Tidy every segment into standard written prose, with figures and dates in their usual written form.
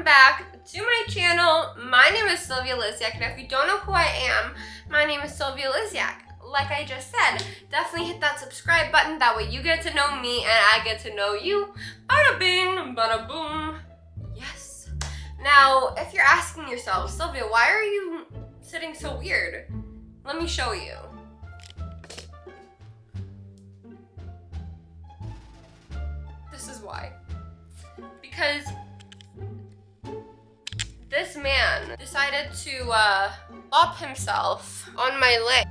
welcome back to my channel. My name is SYLVIALYSIAK, and if you don't know who I am, my name is SYLVIALYSIAK. Like I just said, definitely hit that subscribe button. That way you get to know me and I get to know you. Bada bing, bada boom. Yes. Now, if you're asking yourself, Sylvia, why are you sitting so weird? Let me show you. This is why. Because this man decided to lop himself on my leg.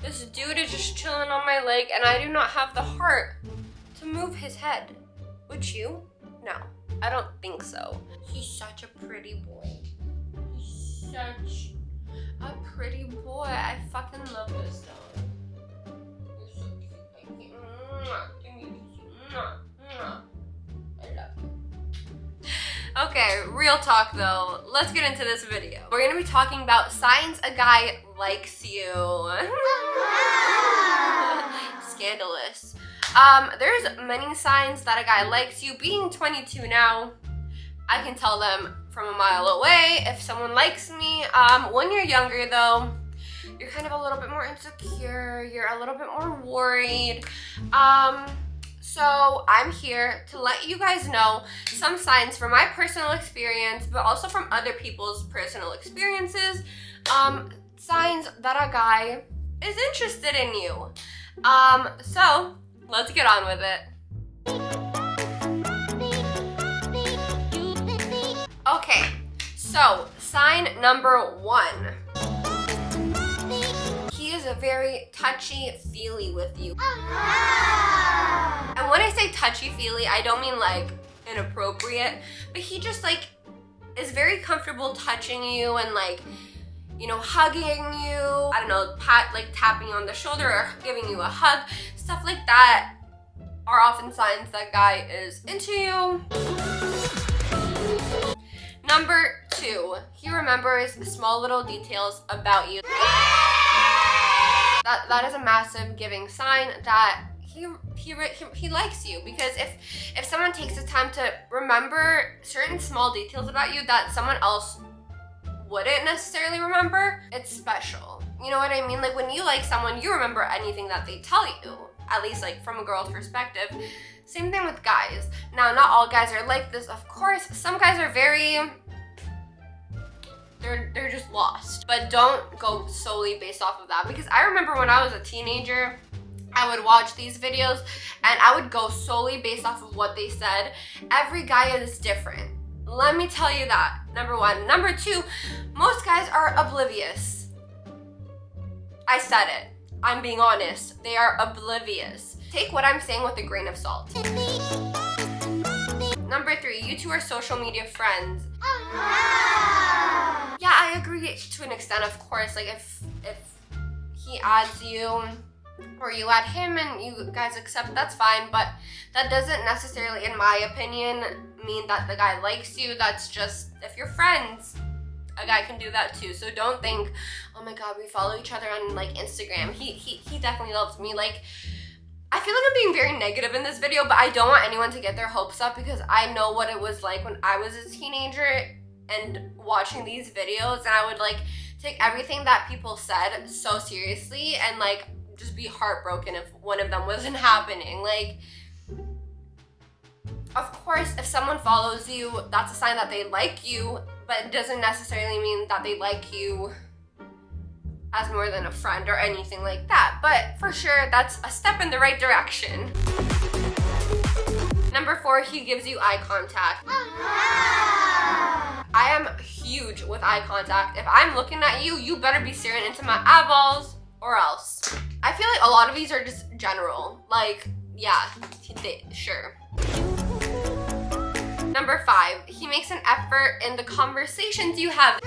This dude is just chilling on my leg and I do not have the heart to move his head. Would you? No, I don't think so. He's such a pretty boy. He's such a pretty boy. I fucking love this dog. You're so cute. Give me a kiss. I love you. Okay, real talk though. Let's get into this video. We're gonna be talking about signs a guy likes you. Scandalous. There's many signs that a guy likes you. Being 22 now, I can tell them from a mile away if someone likes me. When you're younger though, you're kind of a little bit more insecure. You're a little bit more worried. So I'm here to let you guys know some signs from my personal experience, but also from other people's personal experiences. Signs that a guy is interested in you. So let's get on with it. Okay, so sign number 1. He is very touchy-feely with you. And when I say touchy-feely, I don't mean like inappropriate, but he just like is very comfortable touching you and like, you know, hugging you. I don't know, tapping you on the shoulder or giving you a hug. Stuff like that are often signs that guy is into you. Number 2, he remembers small little details about you. That is a massive giving sign that he likes you, because if someone takes the time to remember certain small details about you that someone else wouldn't necessarily remember, it's special. You know what I mean? Like when you like someone, you remember anything that they tell you, at least like from a girl's perspective. Same thing with guys. Now, not all guys are like this, of course. Some guys are they're just lost. But don't go solely based off of that, because I remember when I was a teenager, I would watch these videos and I would go solely based off of what they said. Every guy is different. Let me tell you that, number 1. Number 2, most guys are oblivious. I said it. I'm being honest. They are oblivious. Take what I'm saying with a grain of salt. Number 3, you two are social media friends. Yeah, I agree to an extent, of course. Like if he adds you or you add him and you guys accept, that's fine, but that doesn't necessarily, in my opinion, mean that the guy likes you. That's just, if you're friends, a guy can do that too. So don't think, oh my god, we follow each other on like Instagram, he definitely loves me. Like, I feel like I'm being very negative in this video, but I don't want anyone to get their hopes up, because I know what it was like when I was a teenager and watching these videos, and I would like take everything that people said so seriously and like just be heartbroken if one of them wasn't happening. Like, of course, if someone follows you, that's a sign that they like you, but it doesn't necessarily mean that they like you as more than a friend or anything like that. But for sure, that's a step in the right direction. Number 4, he gives you eye contact. I am huge with eye contact. If I'm looking at you, you better be staring into my eyeballs or else. I feel like a lot of these are just general. Like, yeah, sure. Number 5, he makes an effort in the conversations you have.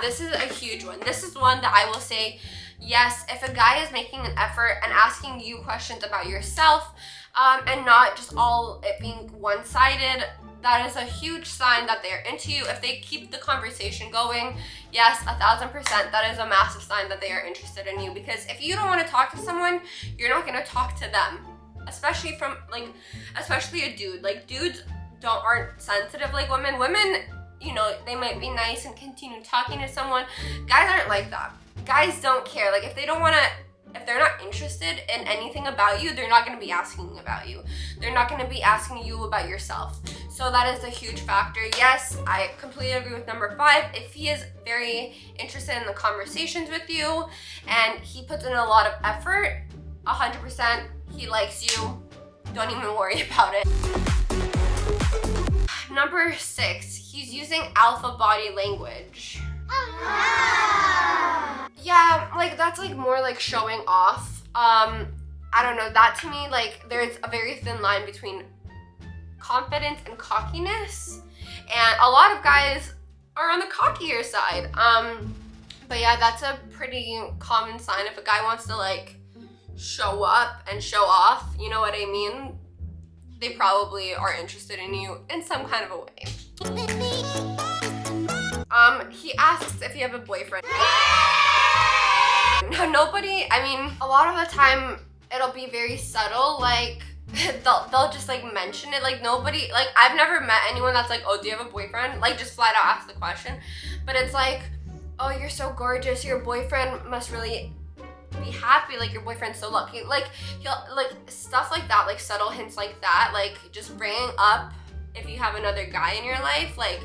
This is a huge one. This is one that I will say, yes, if a guy is making an effort and asking you questions about yourself, and not just all it being one-sided, that is a huge sign that they're into you. If they keep the conversation going, yes, 1000%, that is a massive sign that they are interested in you. Because if you don't want to talk to someone, you're not going to talk to them. especially from like, especially a dude. Like dudes aren't sensitive like women. Women, you know, they might be nice and continue talking to someone. Guys aren't like that. Guys don't care. Like if they don't want to, if they're not interested in anything about you, they're not going to be asking about you. They're not going to be asking you about yourself. So that is a huge factor. Yes, I completely agree with number 5. If he is very interested in the conversations with you and he puts in a lot of effort, 100% he likes you. Don't even worry about it. Number 6, he's using alpha body language. Yeah, like that's like more like showing off. I don't know, that to me, like there's a very thin line between confidence and cockiness, and a lot of guys are on the cockier side. But yeah, that's a pretty common sign. If a guy wants to like show up and show off, you know what I mean, they probably are interested in you in some kind of a way. He asks if you have a boyfriend. No, nobody, I mean, a lot of the time it'll be very subtle, like they'll just like mention it. Like nobody, like I've never met anyone that's like, oh, do you have a boyfriend? Like just flat out ask the question. But it's like, oh, you're so gorgeous, your boyfriend must really be happy, like your boyfriend's so lucky. Like he'll, like stuff like that, like subtle hints like that, like just bringing up if you have another guy in your life, like,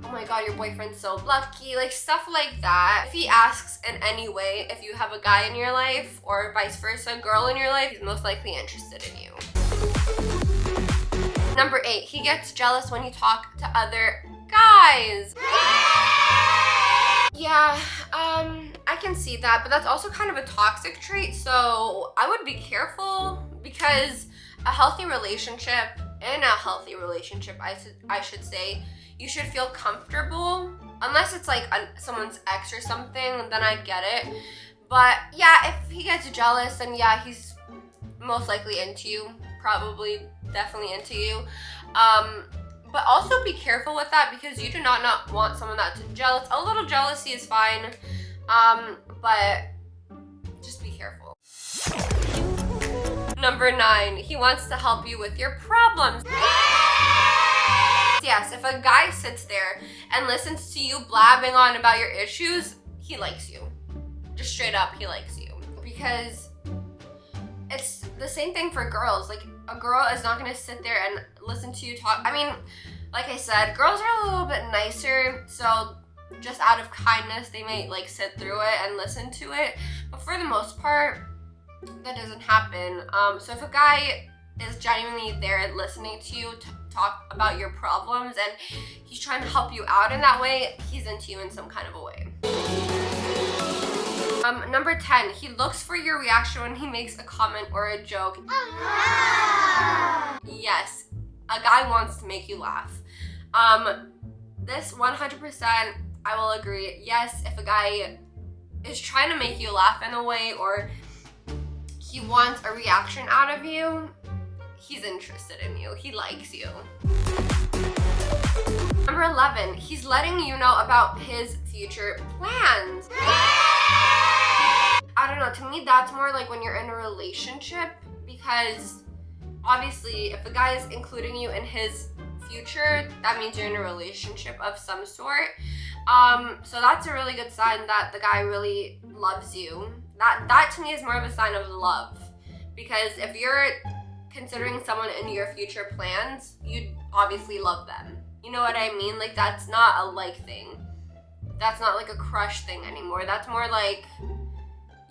oh my god, your boyfriend's so lucky, like stuff like that. If he asks in any way if you have a guy in your life or vice versa, a girl in your life, he's most likely interested in you. Number 8, he gets jealous when you talk to other guys. Yeah, I can see that, but that's also kind of a toxic trait, so I would be careful, because a healthy relationship, I should say, you should feel comfortable, unless it's like someone's ex or something, then I'd get it. But yeah, if he gets jealous, then yeah, he's most likely into you, probably definitely into you. But also be careful with that, because you do not want someone that's jealous. A little jealousy is fine, but just be careful. Number 9, he wants to help you with your problems. Yes, if a guy sits there and listens to you blabbing on about your issues, he likes you. Just straight up, he likes you. Because it's the same thing for girls. Like, a girl is not gonna sit there and listen to you talk. I mean, like I said, girls are a little bit nicer, so just out of kindness, they may like sit through it and listen to it. But for the most part, that doesn't happen. So if a guy is genuinely there listening to you talk about your problems and he's trying to help you out in that way, he's into you in some kind of a way. Number 10, he looks for your reaction when he makes a comment or a joke. Yes, a guy wants to make you laugh. This 100%, I will agree. Yes, if a guy is trying to make you laugh in a way, or he wants a reaction out of you, he's interested in you. He likes you. Number 11, he's letting you know about his future plans. I don't know, to me that's more like when you're in a relationship, because obviously if a guy is including you in his future, that means you're in a relationship of some sort. So that's a really good sign that the guy really loves you. That to me is more of a sign of love, because if you're considering someone in your future plans, you obviously love them. You know what I mean? Like, that's not a like thing. That's not like a crush thing anymore. That's more like,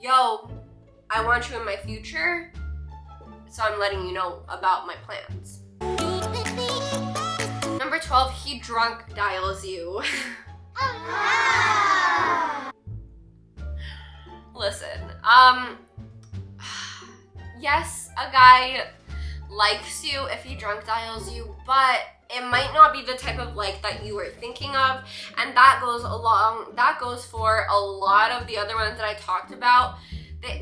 yo, I want you in my future, so I'm letting you know about my plans. Number 12, he drunk dials you. Listen, yes, a guy likes you if he drunk dials you, but it might not be the type of like that you were thinking of, and that goes for a lot of the other ones that I talked about.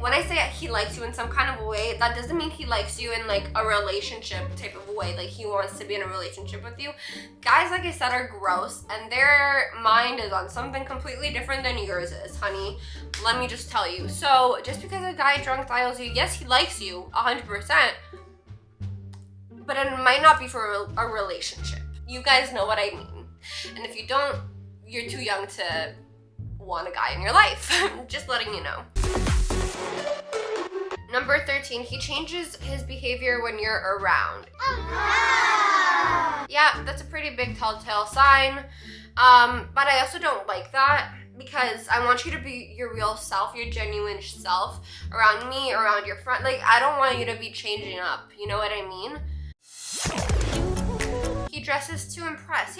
when I say he likes you in some kind of a way, that doesn't mean he likes you in like a relationship type of a way, like he wants to be in a relationship with you. Guys, like I said, are gross, and their mind is on something completely different than yours is, honey. Let me just tell you. So just because a guy drunk dials you, yes, he likes you 100%, but it might not be for a relationship. You guys know what I mean. And if you don't, you're too young to want a guy in your life. Just letting you know. Number 13, he changes his behavior when you're around. Yeah, that's a pretty big telltale sign. But I also don't like that, because I want you to be your real self, your genuine self around me, around your friend. Like, I don't want you to be changing up. You know what I mean? He dresses to impress.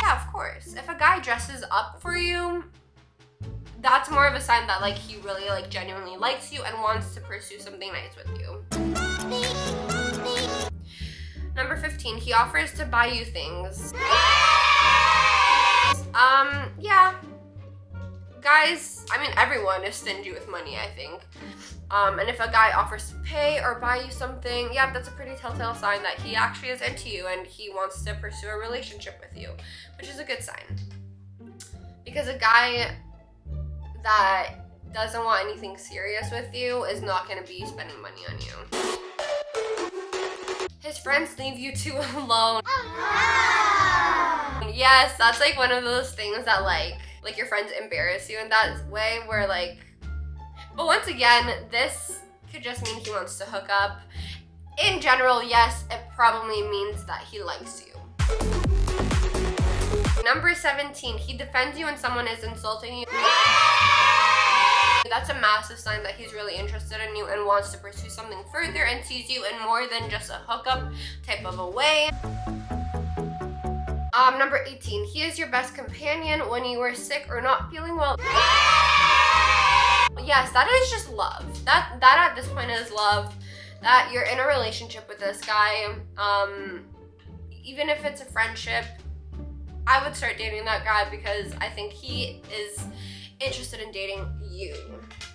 Yeah, of course. If a guy dresses up for you, that's more of a sign that like he really like genuinely likes you and wants to pursue something nice with you. Number 15, he offers to buy you things. Yeah. Guys, I mean, everyone is stingy with money, I think. And if a guy offers to pay or buy you something, yeah, that's a pretty telltale sign that he actually is into you and he wants to pursue a relationship with you, which is a good sign. Because a guy that doesn't want anything serious with you is not going to be spending money on you. His friends leave you too alone. Yes, that's like one of those things that like your friends embarrass you in that way where like, but once again, this could just mean he wants to hook up. In general, yes, it probably means that he likes you. Number 17, he defends you when someone is insulting you. That's a massive sign that he's really interested in you and wants to pursue something further and sees you in more than just a hookup type of a way. Number 18, he is your best companion when you are sick or not feeling well. Yes, that is just love. That at this point is love. That you're in a relationship with this guy. Even if it's a friendship, I would start dating that guy because I think he is interested in dating you.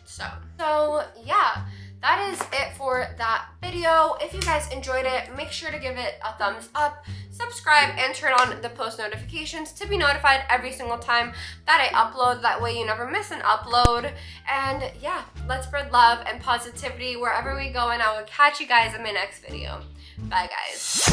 So yeah, that is it for that video. If you guys enjoyed it, make sure to give it a thumbs up, subscribe, and turn on the post notifications to be notified every single time that I upload. That way you never miss an upload. And yeah, let's spread love and positivity wherever we go, and I will catch you guys in my next video. Bye, guys.